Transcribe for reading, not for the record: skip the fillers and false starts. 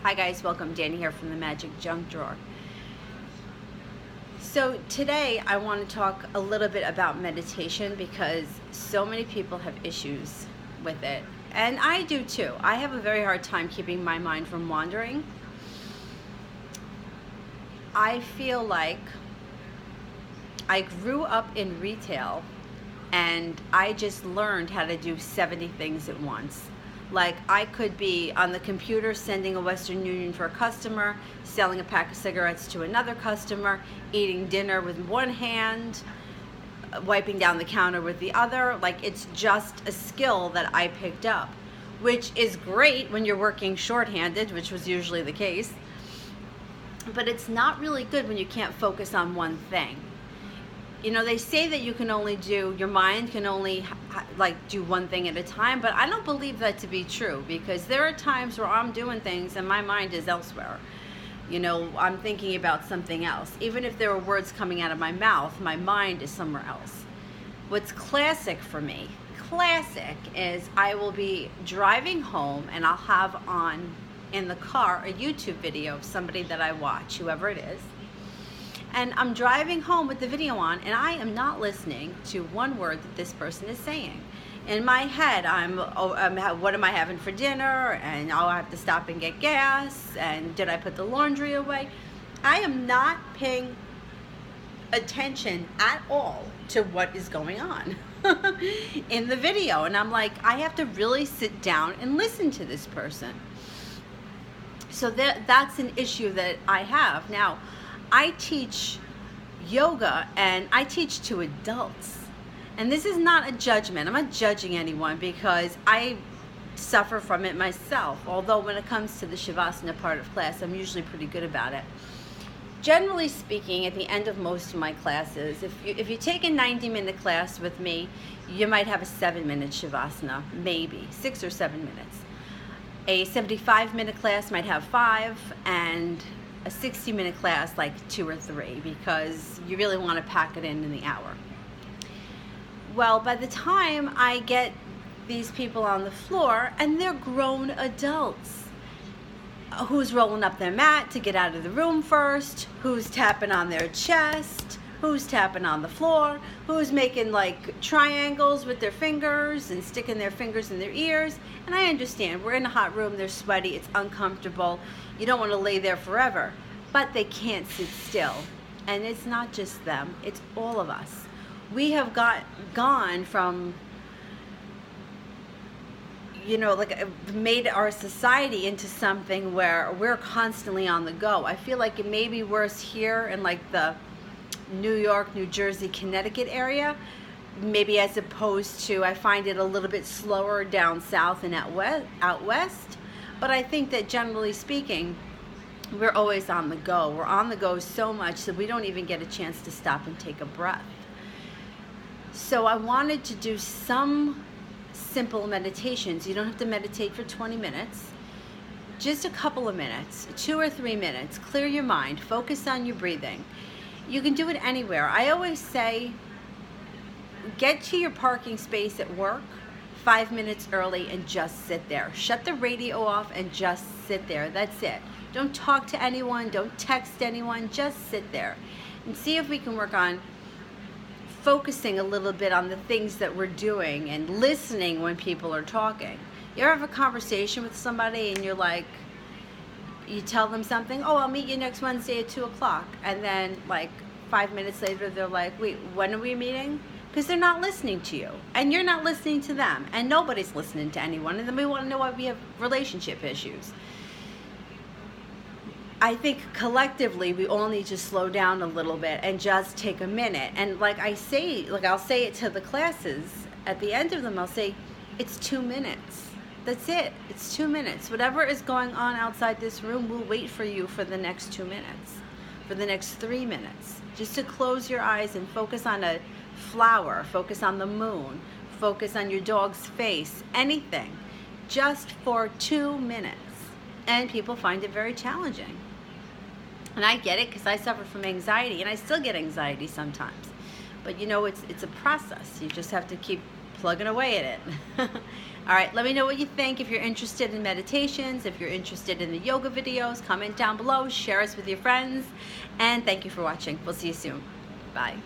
Hi guys, welcome. Danny here from the Magic Junk Drawer. So today I want to talk a little bit about meditation because so many people have issues with it. And I do too. I have a very hard time keeping my mind from wandering. I feel like I grew up in retail and I just learned how to do 70 things at once. Like I could be on the computer sending a Western Union for a customer, selling a pack of cigarettes to another customer, eating dinner with one hand, wiping down the counter with the other. Like it's just a skill that I picked up, which is great when you're working shorthanded, which was usually the case. But it's not really good when you can't focus on one thing. You know, they say that you can only do, your mind can only do one thing at a time, but I don't believe that to be true because there are times where I'm doing things and my mind is elsewhere. You know, I'm thinking about something else. Even if there are words coming out of my mouth, my mind is somewhere else. What's classic for me, is I will be driving home and I'll have on in the car a YouTube video of somebody that I watch, whoever it is. And I'm driving home with the video on and I am not listening to one word that this person is saying. In my head, what am I having for dinner? And I have to stop and get gas. And did I put the laundry away? I am not paying attention at all to what is going on in the video. And I'm like, I have to really sit down and listen to this person. So that's an issue that I have. Now, I teach yoga and I teach to adults. And this is not a judgment. I'm not judging anyone because I suffer from it myself. Although when it comes to the Shavasana part of class, I'm usually pretty good about it. Generally speaking, at the end of most of my classes, if you take a 90-minute class with me, you might have a 7-minute Shavasana, maybe 6 or 7 minutes. A 75-minute class might have 5, and a 60-minute class like 2 or 3 because you really want to pack it in the hour. Well, by the time I get these people on the floor and they're grown adults, who's rolling up their mat to get out of the room first, who's tapping on their chest, who's tapping on the floor, who's making like triangles with their fingers and sticking their fingers in their ears. And I understand, we're in a hot room, they're sweaty, it's uncomfortable, you don't want to lay there forever, but they can't sit still. And it's not just them, it's all of us. We have gone from, you know, made our society into something where we're constantly on the go. I feel like it may be worse here in like the New York, New Jersey, Connecticut area, maybe as opposed to, I find it a little bit slower down south and out west. But I think that generally speaking, we're always on the go. We're on the go so much that we don't even get a chance to stop and take a breath. So I wanted to do some simple meditations. You don't have to meditate for 20 minutes. Just a couple of minutes, 2 or 3 minutes. Clear your mind. Focus on your breathing. You can do it anywhere. I always say, get to your parking space at work 5 minutes early and just sit there. Shut the radio off and just sit there. That's it. Don't talk to anyone. Don't text anyone. Just sit there and see if we can work on focusing a little bit on the things that we're doing and listening when people are talking. You ever have a conversation with somebody and you're like, you tell them something, oh, I'll meet you next Wednesday at 2 o'clock. And then like 5 minutes later, they're like, wait, when are we meeting? Because they're not listening to you and you're not listening to them and nobody's listening to anyone. And then we want to know why we have relationship issues. I think collectively we all need to slow down a little bit and just take a minute. And like I say, I'll say it to the classes at the end of them, I'll say, it's 2 minutes. That's it. It's 2 minutes. Whatever is going on outside this room will wait for you for the next 2 minutes, for the next 3 minutes. Just to close your eyes and focus on a flower, focus on the moon, focus on your dog's face, anything, just for 2 minutes. And people find it very challenging. And I get it because I suffer from anxiety and I still get anxiety sometimes. But you know, it's a process. You just have to keep plugging away at it. All right, let me know what you think. If you're interested in meditations, if you're interested in the yoga videos, comment down below, share us with your friends, and thank you for watching. We'll see you soon. Bye.